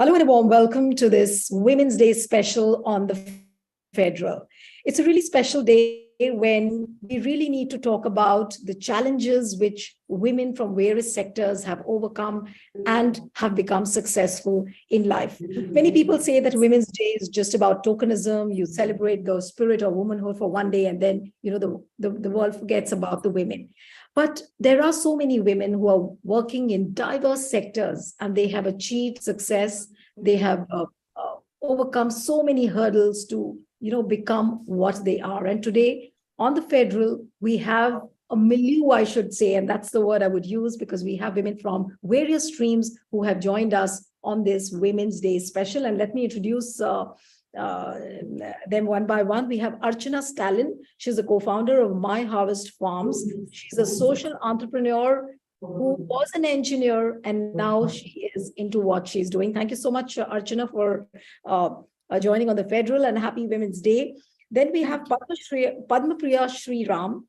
Hello and a warm welcome to this Women's Day special on the Federal. It's a really special day when we really need to talk about the challenges which women from various sectors have overcome and have become successful in life. Many people say that Women's Day is just about tokenism. You celebrate the spirit of womanhood for one day and then, the world forgets about the women. But there are so many women who are working in diverse sectors and they have achieved success. They have overcome so many hurdles to, become what they are. And today on the Federal, we have a milieu, I should say, and that's the word I would use because we have women from various streams who have joined us on this Women's Day special. And let me introduce them one by one. We have Archana Stalin. She's the co-founder of My Harvest Farms. She's a social entrepreneur who was an engineer and now she is into what she's doing. Thank you so much, Archana, for joining on the Federal, and happy Women's Day. Then we have Padmapriya Sriram.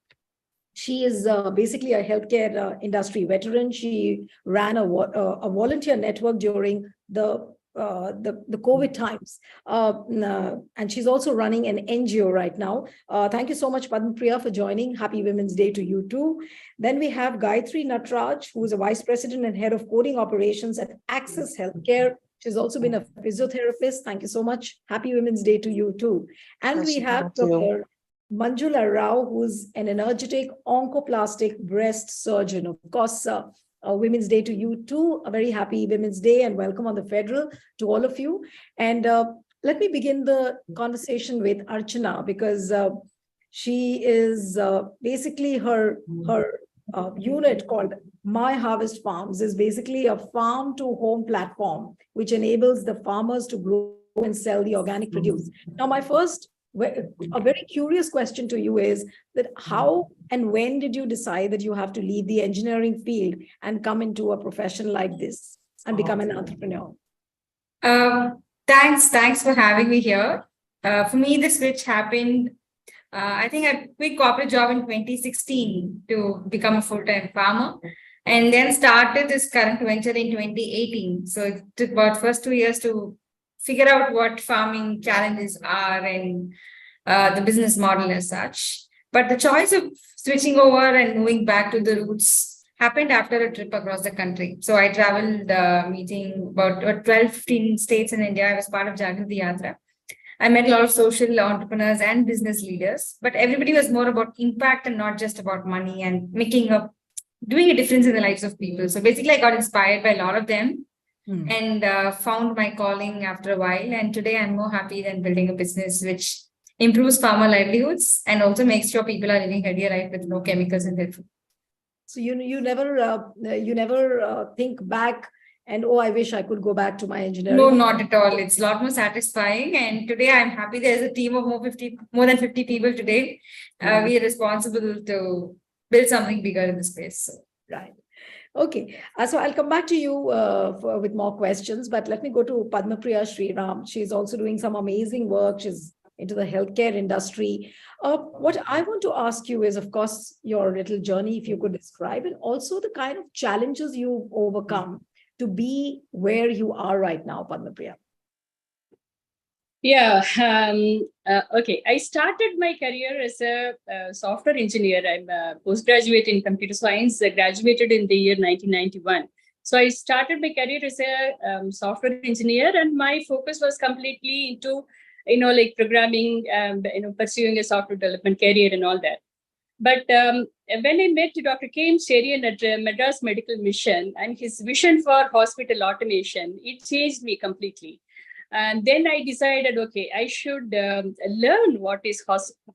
She is basically a healthcare industry veteran. She ran a volunteer network during the COVID times. And she's also running an NGO right now. Thank you so much, Padmapriya, for joining. Happy Women's Day to you too. Then we have Gayatri Natraj, who is a vice president and head of coding operations at Access Healthcare. She's also been a physiotherapist. Thank you so much. Happy Women's Day to you too. And we have Dr. Manjula Rao, who's an energetic oncoplastic breast surgeon. Of course, Women's Day to you too. A very happy Women's Day and welcome on the Federal to all of you. And let me begin the conversation with Archana because she is basically her unit called My Harvest Farms is basically a farm to home platform which enables the farmers to grow and sell the organic produce. Now, a very curious question to you is that how and when did you decide that you have to leave the engineering field and come into a profession like this and become an entrepreneur? Thanks for having me here. For me, the switch happened. I think I quit corporate job in 2016 to become a full-time farmer, and then started this current venture in 2018. So it took about first 2 years to figure out what farming challenges are and the business model as such. But the choice of switching over and moving back to the roots happened after a trip across the country. So I traveled meeting about 12-15 states in India. I was part of Jagriti Yatra. I met a lot of social entrepreneurs and business leaders, but everybody was more about impact and not just about money and doing a difference in the lives of people. So basically, I got inspired by a lot of them. And found my calling after a while. And today I'm more happy than building a business which improves farmer livelihoods and also makes sure people are living healthier life with no chemicals in their food. So you never think back and, I wish I could go back to my engineering. No, not at all. It's a lot more satisfying. And today I'm happy there's a team of more than 50 people today. We are responsible to build something bigger in the space. So. Right. Okay, so I'll come back to you with more questions, but let me go to Padmapriya Sriram. She's also doing some amazing work. She's into the healthcare industry. What I want to ask you is, of course, your little journey, if you could describe, and also the kind of challenges you've overcome to be where you are right now, Padmapriya. Yeah. Okay. I started my career as a software engineer. I'm a postgraduate in computer science. I graduated in the year 1991. So I started my career as a software engineer, and my focus was completely into, programming, pursuing a software development career and all that. But when I met Dr. K. M. Cherian at Madras Medical Mission and his vision for hospital automation, it changed me completely. And then I decided, okay, I should learn what is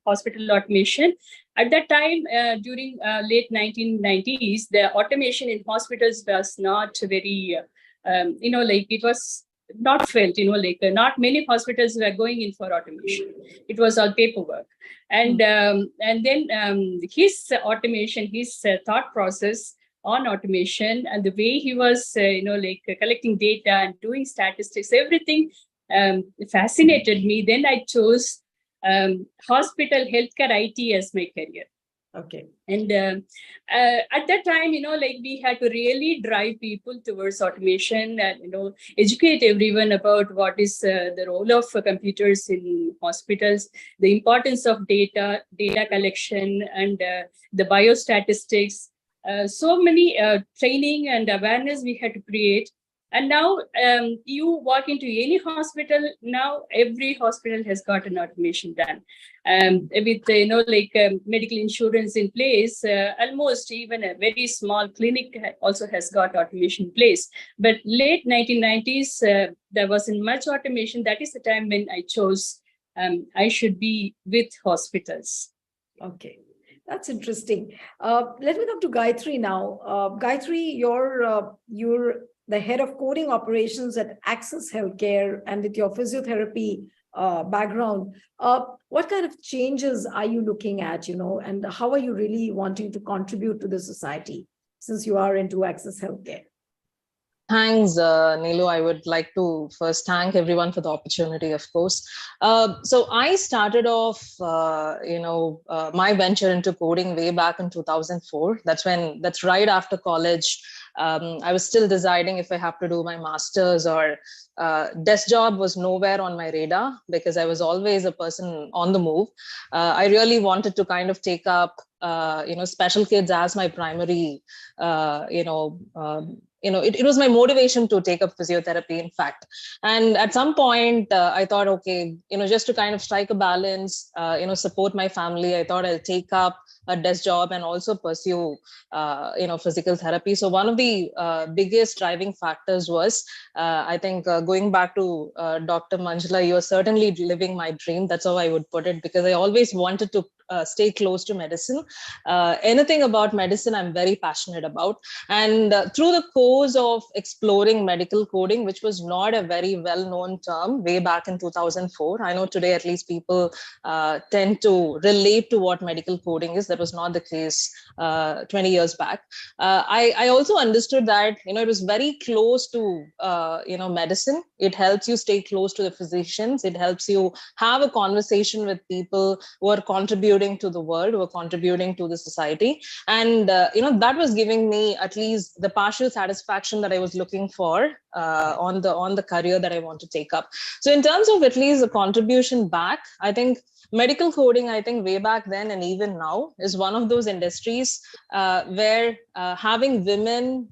hospital automation. At that time, during late 1990s, the automation in hospitals was not very, it was not felt, not many hospitals were going in for automation. It was all paperwork. And then his automation, his thought process on automation and the way he was, collecting data and doing statistics, everything fascinated me. Then I chose hospital healthcare IT as my career. Okay. And at that time, like we had to really drive people towards automation and, educate everyone about what is the role of computers in hospitals, the importance of data collection, and the biostatistics. So many training and awareness we had to create. And now you walk into any hospital, now every hospital has got an automation done. With, medical insurance in place, almost even a very small clinic also has got automation in place. But late 1990s, there wasn't much automation. That is the time when I chose I should be with hospitals. Okay. That's interesting. Let me come to Gayatri now. Gayatri, you're the head of coding operations at Access Healthcare, and with your physiotherapy background, what kind of changes are you looking at, and how are you really wanting to contribute to the society since you are into Access Healthcare? Thanks, Neelu. I would like to first thank everyone for the opportunity, of course. So I started off, my venture into coding way back in 2004. That's right after college. I was still deciding if I have to do my master's or desk job was nowhere on my radar because I was always a person on the move. I really wanted to kind of take up, special kids as my primary, it was my motivation to take up physiotherapy, in fact. And at some point, I thought, okay, just to kind of strike a balance, support my family, I thought I'll take up a desk job and also pursue, physical therapy. So one of the biggest driving factors was, I think, going back to Dr. Manjula, you're certainly living my dream. That's how I would put it, because I always wanted to stay close to medicine. Anything about medicine, I'm very passionate about. And through the course of exploring medical coding, which was not a very well-known term way back in 2004, I know today at least people tend to relate to what medical coding is. That was not the case 20 years back. I also understood that, it was very close to, medicine. It helps you stay close to the physicians. It helps you have a conversation with people who are contributing to the world, who are contributing to the society. And, that was giving me at least the partial satisfaction that I was looking for on the career that I want to take up. So in terms of at least the contribution back, I think medical coding, I think way back then and even now, is one of those industries where having women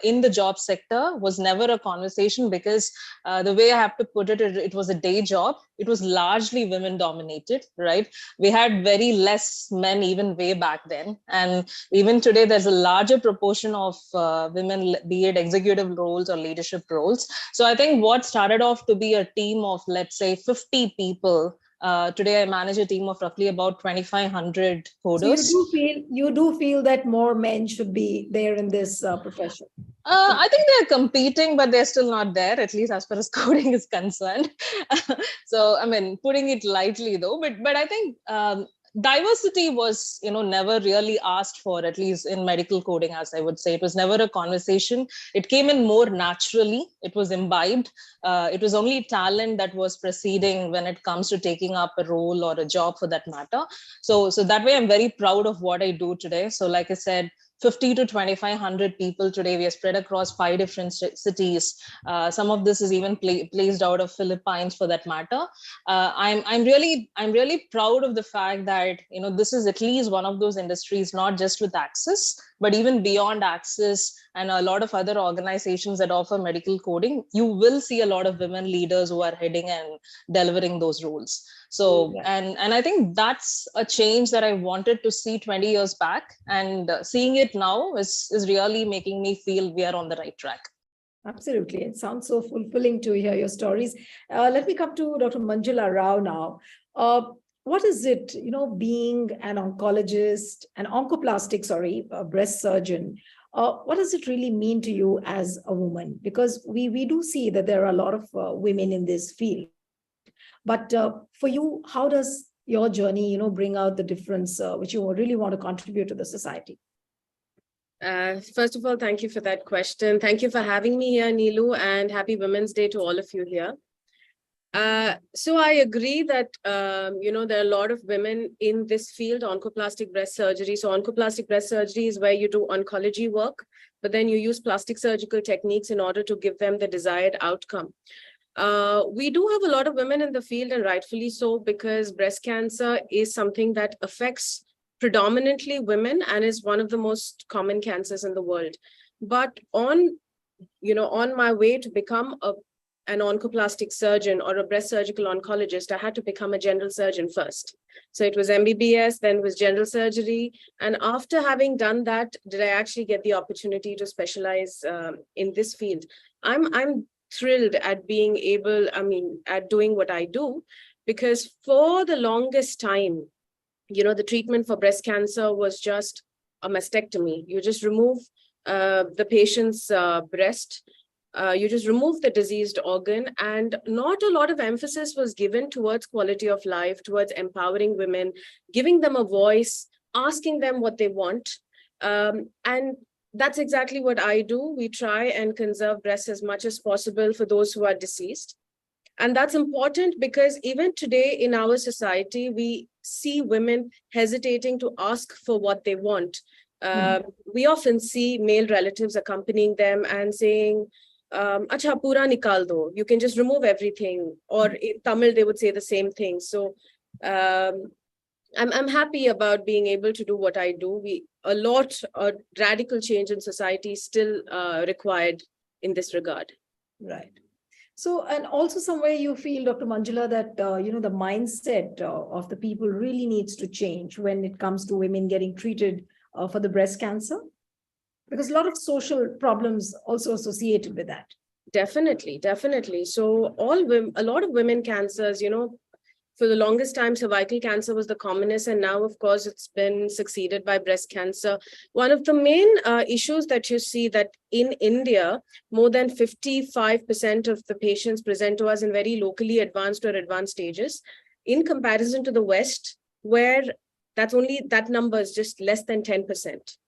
in the job sector was never a conversation, because the way I have to put it, it was a day job. It was largely women dominated, right? We had very less men even way back then. And even today, there's a larger proportion of women, be it executive roles or leadership roles. So I think what started off to be a team of, let's say, 50 people, today I manage a team of roughly about 2,500 coders. So you do feel that more men should be there in this profession? I think they're competing, but they're still not there, at least as far as coding is concerned. So, I mean, putting it lightly though, but I think diversity was, never really asked for, at least in medical coding, as I would say. It was never a conversation. It came in more naturally. It was imbibed. It was only talent that was preceding when it comes to taking up a role or a job for that matter. So that way, I'm very proud of what I do today. So like I said, 50 to 2,500 people today. We are spread across 5 different cities. Some of this is even placed out of Philippines, for that matter. I'm really proud of the fact that this is at least one of those industries, not just with Access, but even beyond Access and a lot of other organizations that offer medical coding. You will see a lot of women leaders who are heading and delivering those roles. So, and I think that's a change that I wanted to see 20 years back, and seeing it now is really making me feel we are on the right track. Absolutely. It sounds so fulfilling to hear your stories. Let me come to Dr. Manjula Rao now. What is it, being an oncologist, an oncoplastic, a breast surgeon? What does it really mean to you as a woman? Because we do see that there are a lot of women in this field. But for you, how does your journey, bring out the difference which you really want to contribute to the society? First of all, thank you for that question. Thank you for having me here, Neelu, and happy Women's Day to all of you here. So I agree that, there are a lot of women in this field, oncoplastic breast surgery. So oncoplastic breast surgery is where you do oncology work, but then you use plastic surgical techniques in order to give them the desired outcome. We do have a lot of women in the field, and rightfully so, because breast cancer is something that affects predominantly women and is one of the most common cancers in the world. But on my way to become an oncoplastic surgeon or a breast surgical oncologist, I had to become a general surgeon first. So it was MBBS, then was general surgery. And after having done that, did I actually get the opportunity to specialize in this field? I'm thrilled at at doing what I do, because for the longest time, the treatment for breast cancer was just a mastectomy. You just remove the patient's breast. You just remove the diseased organ, and not a lot of emphasis was given towards quality of life, towards empowering women, giving them a voice, asking them what they want. And that's exactly what I do. We try and conserve breasts as much as possible for those who are deceased. And that's important because even today in our society, we see women hesitating to ask for what they want. We often see male relatives accompanying them and saying, Acha, pura nikal do. You can just remove everything. Or in Tamil, they would say the same thing. So I'm happy about being able to do what I do. A radical change in society is still required in this regard. Right. So, and also somewhere you feel, Dr. Manjula, that, the mindset of the people really needs to change when it comes to women getting treated for the breast cancer, because a lot of social problems also associated with that. Definitely. So a lot of women cancers, for the longest time, cervical cancer was the commonest, and now, of course, it's been succeeded by breast cancer. One of the main issues that you see that in India, more than 55% of the patients present to us in very locally advanced or advanced stages, in comparison to the West, where that number is just less than 10%.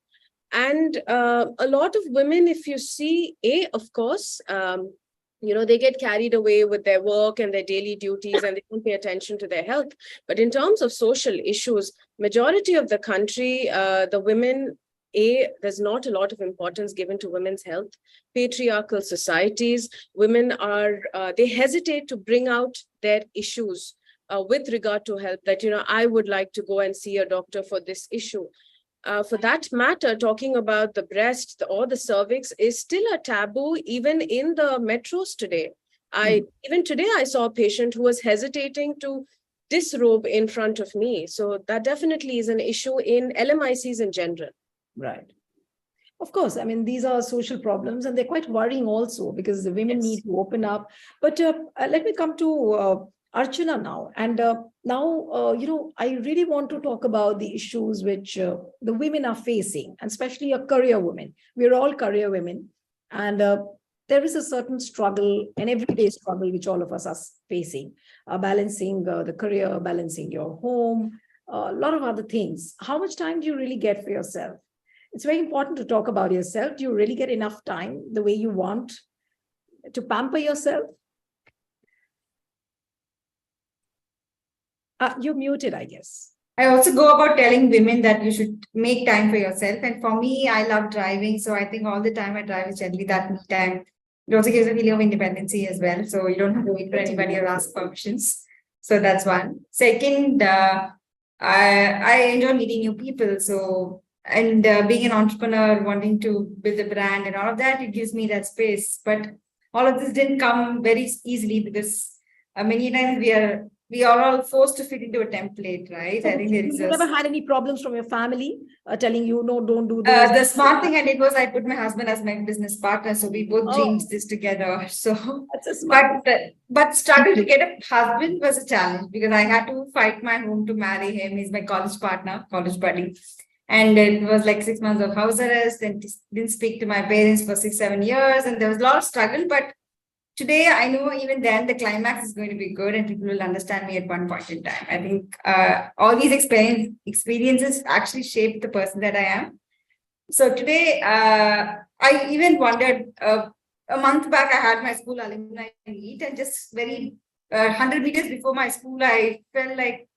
And a lot of women, if you see, of course, they get carried away with their work and their daily duties, and they don't pay attention to their health. But in terms of social issues, majority of the country, the women, there's not a lot of importance given to women's health. Patriarchal societies, women they hesitate to bring out their issues with regard to health, that, I would like to go and see a doctor for this issue. For that matter, talking about the breast or the cervix is still a taboo, even in the metros today. Even today, I saw a patient who was hesitating to disrobe in front of me. So that definitely is an issue in LMICs in general. Right. Of course, these are social problems, and they're quite worrying also, because the women need to open up. But let me come to Archana now. And now, I really want to talk about the issues which the women are facing, and especially a career women. We're all career women. And there is a certain struggle, an everyday struggle, which all of us are facing, balancing the career, balancing your home, a lot of other things. How much time do you really get for yourself? It's very important to talk about yourself. Do you really get enough time the way you want to pamper yourself? You're muted, I guess. I also go about telling women that you should make time for yourself. And for me, I love driving. So I think all the time I drive is generally that me time. It also gives a feeling of independency as well. So you don't have to wait for anybody or ask permissions. So that's one. Second, I enjoy meeting new people. So, and being an entrepreneur, wanting to build a brand and all of that, it gives me that space. But all of this didn't come very easily, because many times we are all forced to fit into a template, right? So I think there is you never had any problems from your family telling you, no, don't do this? The smart thing I did was I put my husband as my business partner, so we both dreamed this together. So, that's a smart. but struggle to get a husband was a challenge, because I had to fight my home to marry him. He's my college partner, college buddy. And it was like 6 months of house arrest, and didn't speak to my parents for 6-7 years. And there was a lot of struggle, but today, I know even then the climax is going to be good, and people will understand me at one point in time. I think all these experiences actually shaped the person that I am. So today, I even wondered, a month back, I had my school alumni meet, and just very 100 meters before my school, I felt like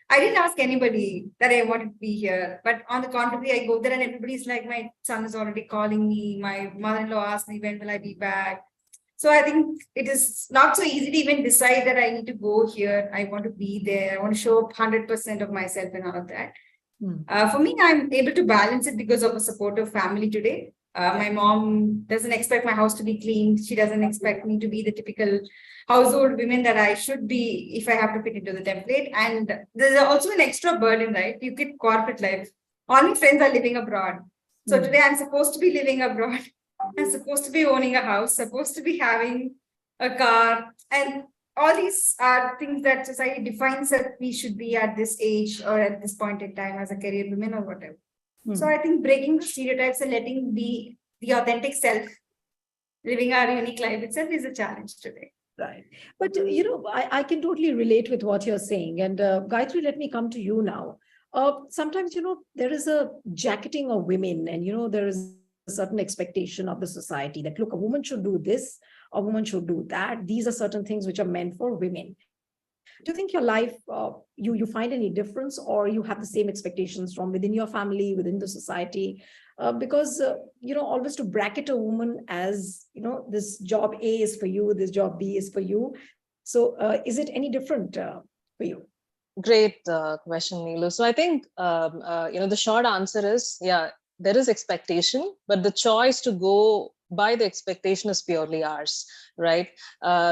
I didn't ask anybody that I wanted to be here. But on the contrary, I go there and everybody's like, my son is already calling me. My mother-in-law asked me, when will I be back? So I think it is not so easy to even decide that I need to go here. I want to be there. I want to show up 100% of myself and all of that. For me, I'm able to balance it because of a supportive family today. My mom doesn't expect my house to be clean. She doesn't expect me to be the typical household women that I should be if I have to fit into the template. And there's also an extra burden, right? You get corporate life. All my friends are living abroad. So today I'm supposed to be living abroad. I'm supposed to be owning a house, supposed to be having a car. And all these are things that society defines that we should be at this age or at this point in time as a career woman or whatever. So I think breaking the stereotypes and letting be the authentic self, living our unique life itself is a challenge today. Right. But, I can totally relate with what you're saying. And Gayatri, let me come to you now. Sometimes, there is a jacketing of women and, there is a certain expectation of the society that, look, a woman should do this, a woman should do that. These are certain things which are meant for women. Do you think your life, you find any difference, or you have the same expectations from within your family, within the society? Because, always to bracket a woman as, this job A is for you, this job B is for you. So is it any different for you? Great question, Neelu. So I think, the short answer is, yeah, there is expectation, but the choice to go by the expectation is purely ours, right?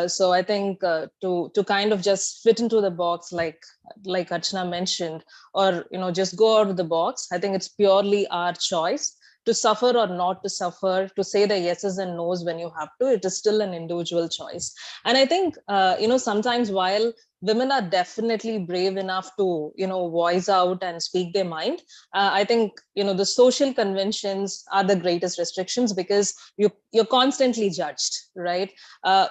So I think to kind of just fit into the box, like Archana mentioned, or just go out of the box, I think it's purely our choice to suffer or not to suffer, to say the yeses and nos when you have to. It is still an individual choice. And I think sometimes while women are definitely brave enough to voice out and speak their mind, I think the social conventions are the greatest restrictions, because you're constantly judged, right?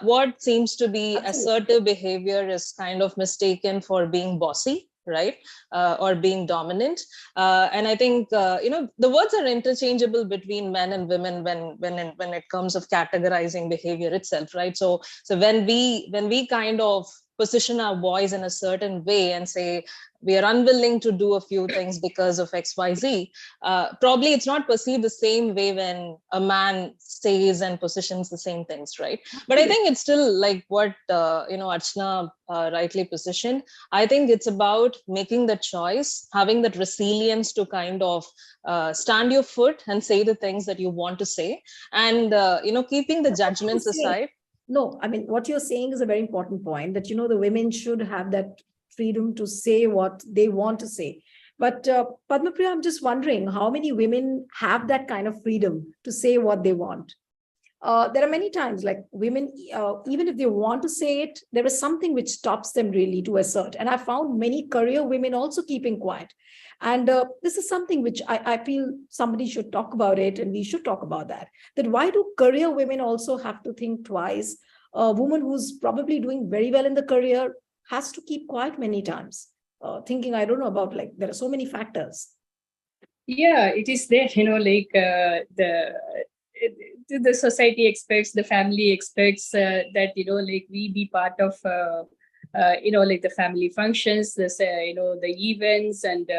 What seems to be assertive behavior is kind of mistaken for being bossy, right? Or being dominant. And I think the words are interchangeable between men and women when it comes of categorizing behavior itself, right? So when we kind of position our voice in a certain way and say we are unwilling to do a few things because of XYZ, probably it's not perceived the same way when a man says and positions the same things, right? But I think it's still like what Archana rightly positioned. I think it's about making the choice, having that resilience to kind of stand your foot and say the things that you want to say, and keeping the judgments aside. No, I mean, what you're saying is a very important point, that, the women should have that freedom to say what they want to say. But Padma Priya, I'm just wondering how many women have that kind of freedom to say what they want. There are many times like women, even if they want to say it, there is something which stops them really to assert. And I found many career women also keeping quiet. And this is something which I feel somebody should talk about it, and we should talk about that. That why do career women also have to think twice? A woman who's probably doing very well in the career has to keep quiet many times, thinking, I don't know about, like, there are so many factors. Yeah, it is there, the society expects, the family expects that, we be part of, the family functions, the events, and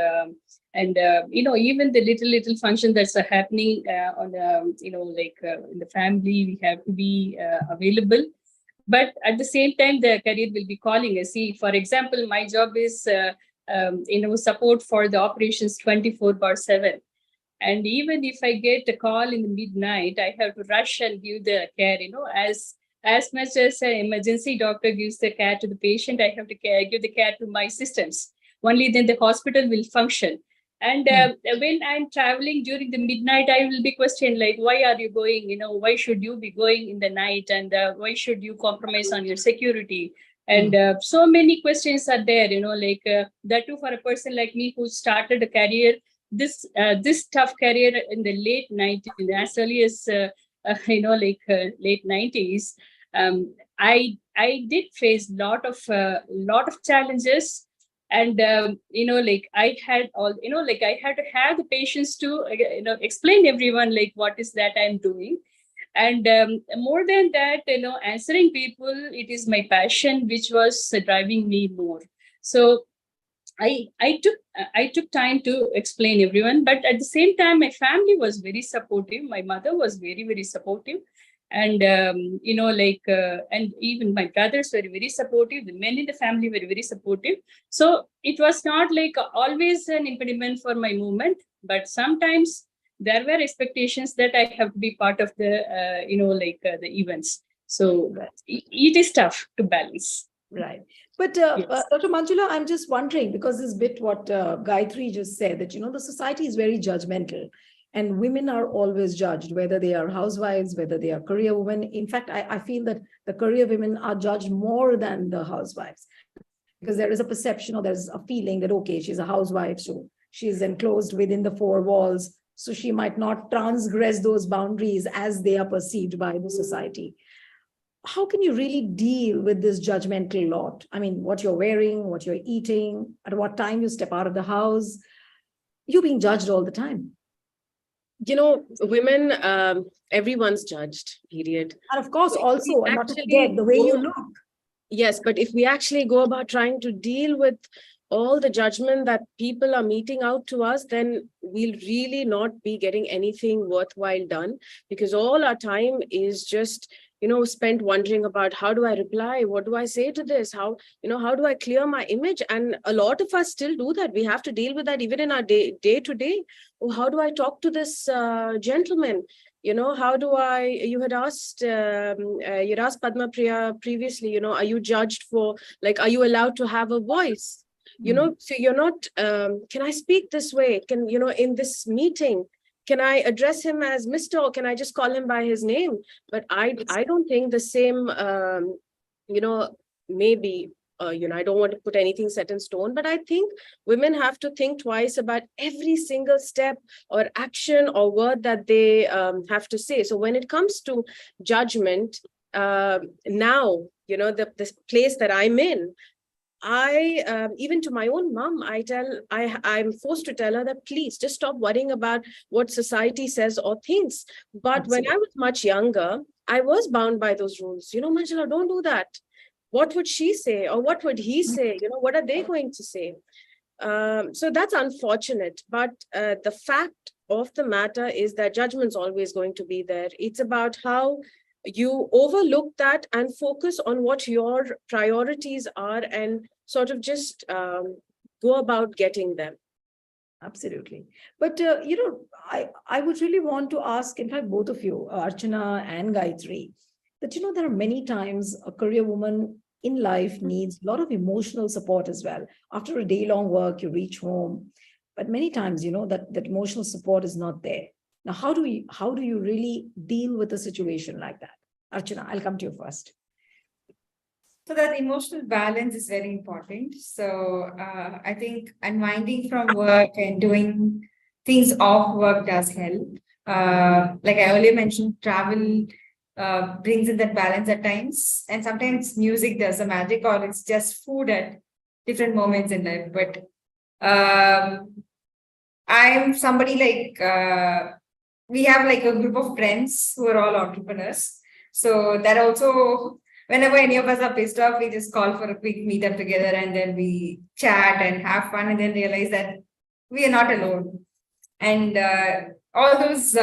even the little function that's happening on, in the family, we have to be available. But at the same time, the career will be calling us. See, for example, my job is, support for the operations 24/7. And even if I get a call in the midnight, I have to rush and give the care, as much as an emergency doctor gives the care to the patient, I have to give the care to my systems. Only then the hospital will function. And when I'm traveling during the midnight, I will be questioned, like, why are you going? Why should you be going in the night? And why should you compromise on your security? And so many questions are there, that too for a person like me who started a career, this tough career in the late 90s, as early as late 90s. I did face lot of challenges, and I had I had to have the patience to explain everyone like what is that I'm doing. And more than that, answering people, it is my passion, which was driving me more. So I took time to explain everyone, but at the same time, my family was very supportive. My mother was very, very supportive, and and even my brothers were very supportive. The men in the family were very supportive. So it was not like always an impediment for my movement, but sometimes there were expectations that I have to be part of the the events. So it is tough to balance. Right. But Yes. Dr. Manjula, I'm just wondering, because this bit what Gayatri just said, that, the society is very judgmental and women are always judged, whether they are housewives, whether they are career women. In fact, I feel that the career women are judged more than the housewives, because there is a perception or there's a feeling that, okay, she's a housewife, so she's enclosed within the four walls, so she might not transgress those boundaries as they are perceived by the society. How can you really deal with this judgmental lot? I mean, what you're wearing, what you're eating, at what time you step out of the house, you're being judged all the time. Women, everyone's judged, period. And of course, So also, and not to forget the way you look. Yes, but if we actually go about trying to deal with all the judgment that people are meting out to us, then we'll really not be getting anything worthwhile done, because all our time is just spent wondering about, how do I reply, what do I say to this, how do I clear my image? And a lot of us still do that. We have to deal with that even in our day to day. Oh, how do I talk to this gentleman? How do I, you'd asked Padma Priya previously, are you judged for, like, are you allowed to have a voice? So you're not, can I speak this way? Can, in this meeting, can I address him as Mr. or can I just call him by his name? But I don't think the same, maybe, I don't want to put anything set in stone, but I think women have to think twice about every single step or action or word that they have to say. So when it comes to judgment, now, the place that I'm in, I even to my own mom, I'm forced to tell her that please just stop worrying about what society says or thinks. But Absolutely. when I was much younger, I was bound by those rules. Manjula, don't do that. What would she say, or what would he say? What are they going to say? So that's unfortunate. But the fact of the matter is that judgment's always going to be there. It's about how you overlook that and focus on what your priorities are and sort of just go about getting them. Absolutely. But, I would really want to ask, in fact, both of you, Archana and Gayatri, that, there are many times a career woman in life needs a lot of emotional support as well. After a day-long work, you reach home, but many times, that emotional support is not there. Now, how do you really deal with a situation like that? Archana, I'll come to you first. So that emotional balance is very important. So I think unwinding from work and doing things off work does help. Like I earlier mentioned, travel brings in that balance at times, and sometimes music does the magic, or it's just food at different moments in life. But I'm somebody like we have like a group of friends who are all entrepreneurs. So that also, whenever any of us are pissed off, we just call for a quick meetup together, and then we chat and have fun, and then realize that we are not alone. And all those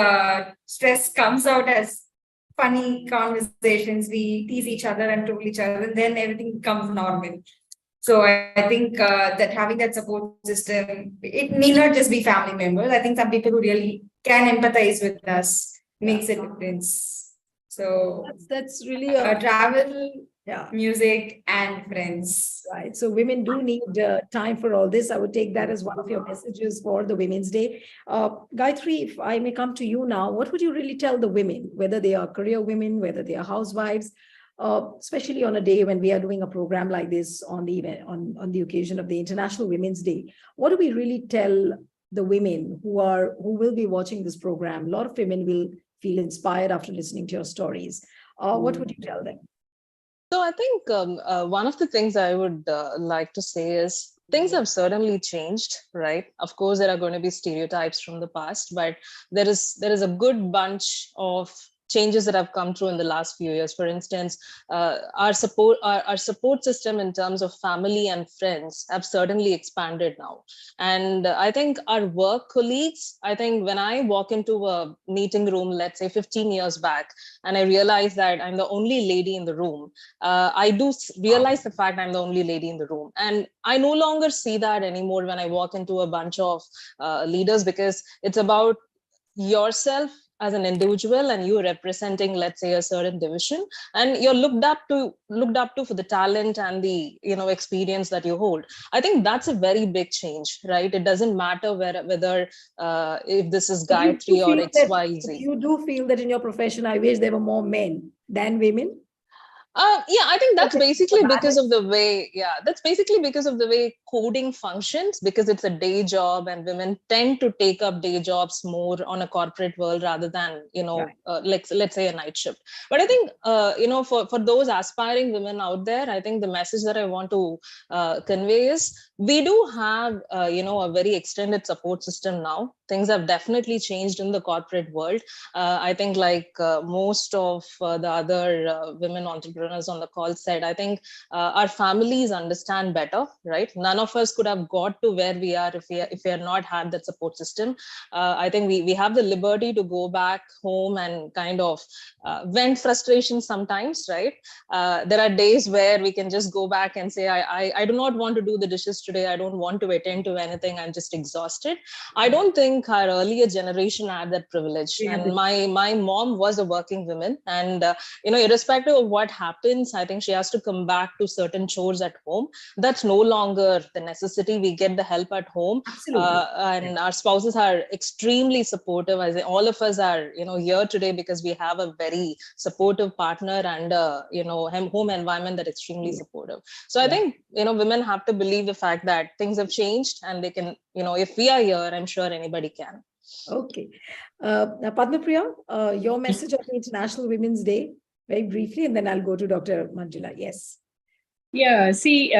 stress comes out as funny conversations. We tease each other and troll each other, and then everything becomes normal. So I think that having that support system, it need not just be family members. I think some people who really can empathize with us makes a difference. So that's really travel, yeah, music, and friends. Right. So women do need time for all this. I would take that as one of your messages for the Women's Day. Gayatri, if I may come to you now, what would you really tell the women, whether they are career women, whether they are housewives, especially on a day when we are doing a program like this on the event, on the occasion of the International Women's Day? What do we really tell the women who will be watching this program? A lot of women will feel inspired after listening to your stories. What would you tell them? So I think one of the things I would like to say is things have certainly changed, right? Of course, there are going to be stereotypes from the past, but there is a good bunch of changes that have come through in the last few years. For instance, our support system in terms of family and friends have certainly expanded now. And I think our work colleagues, I think when I walk into a meeting room, let's say 15 years back, and I realize that I'm the only lady in the room, I do realize the fact I'm the only lady in the room. And I no longer see that anymore when I walk into a bunch of leaders, because it's about yourself as an individual and you representing, let's say, a certain division, and you're looked up to for the talent and the experience that you hold. I think that's a very big change, right? It doesn't matter whether if this is Gayatri or XYZ. You do feel that in your profession, I wish there were more men than women? Yeah, I think that's basically because of the way, that's basically because of the way coding functions, because it's a day job and women tend to take up day jobs more on a corporate world rather than, like, let's say a night shift. But I think, for those aspiring women out there, I think the message that I want to convey is we do have, a very extended support system now. Things have definitely changed in the corporate world. I think like most of the other women entrepreneurs on the call said, I think our families understand better, right? None of us could have got to where we are if we had not had that support system. I think we have the liberty to go back home and kind of vent frustration sometimes, right? There are days where we can just go back and say, I do not want to do the dishes today. I don't want to attend to anything. I'm just exhausted. I don't think our earlier generation had that privilege. And my mom was a working woman, and irrespective of what happens, I think she has to come back to certain chores at home. That's no longer the necessity. We get the help at home. And our spouses are extremely supportive. As all of us are here today because we have a very supportive partner and home environment that is extremely supportive. So I think women have to believe the fact that things have changed, and they can, if we are here, I'm sure anybody can. Okay. Now, Padma Priya, your message on the International Women's Day, very briefly, and then I'll go to Dr. Manjula. Yes. Yeah, see,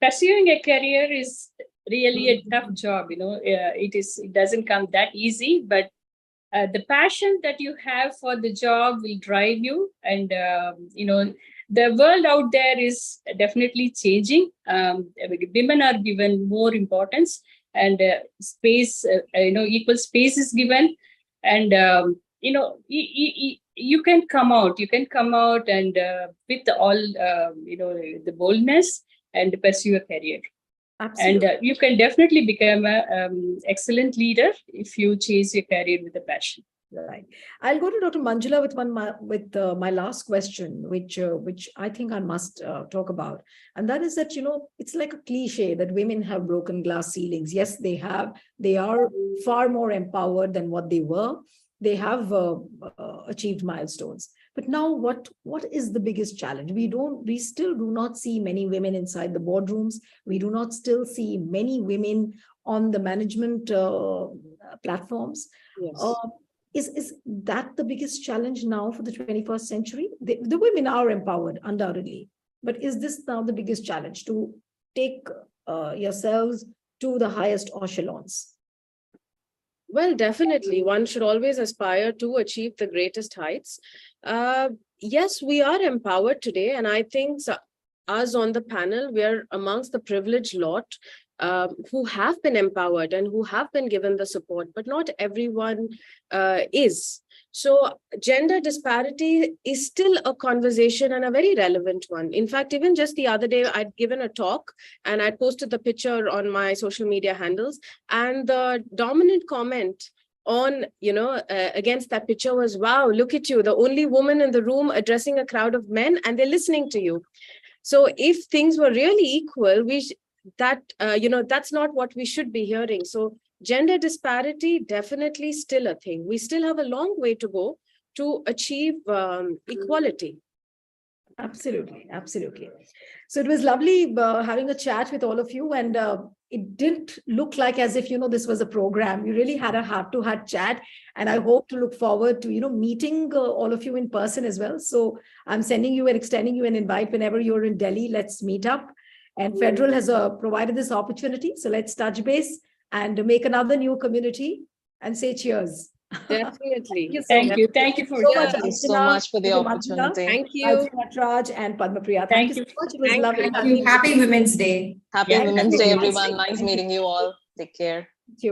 pursuing a career is really a tough job. It doesn't come that easy, but the passion that you have for the job will drive you. And, the world out there is definitely changing. Women are given more importance, and space, equal space is given. And, you can come out and with all, the boldness and pursue a career. Absolutely. And you can definitely become an excellent leader if you chase your career with a passion. Right. I'll go to Dr. Manjula with my last question, which I think I must talk about. And that is that, it's like a cliche that women have broken glass ceilings. Yes, they have. They are far more empowered than what they were. They have achieved milestones. But now what is the biggest challenge? We still do not see many women inside the boardrooms. We do not still see many women on the management platforms. Yes. Is that the biggest challenge now for the 21st century? The women are empowered, undoubtedly. But is this now the biggest challenge, to take yourselves to the highest echelons? Well, definitely. One should always aspire to achieve the greatest heights. Yes, we are empowered today. And I think us on the panel, we are amongst the privileged lot who have been empowered and who have been given the support, but not everyone is. So gender disparity is still a conversation, and a very relevant one. In fact, even just the other day, I'd given a talk and I posted the picture on my social media handles, and the dominant comment on, against that picture was, wow, look at you, the only woman in the room addressing a crowd of men, and they're listening to you. So if things were really equal, that's not what we should be hearing. So gender disparity, definitely still a thing. We still have a long way to go to achieve equality. Absolutely. Absolutely. So it was lovely having a chat with all of you, and it didn't look like as if, this was a program. We really had a heart-to-heart chat, and I hope to look forward to, meeting all of you in person as well. So I'm sending you and extending you an invite whenever you're in Delhi. Let's meet up. And Federal has provided this opportunity. So let's touch base and make another new community and say cheers. Definitely. Thank you so Thank much. you. Thank you for So Yeah. much, Thank you so Archana. much for the Thank you, Manjula. opportunity. Thank you. Arjun, Natraj, and Padmapriya. Thank you so much. It was Thank lovely you. Thank having you. you. Happy Women's Day. Happy Yeah, Women's happy Day, Women's everyone. Day. Nice Thank you. meeting you all. Take care. Thank you.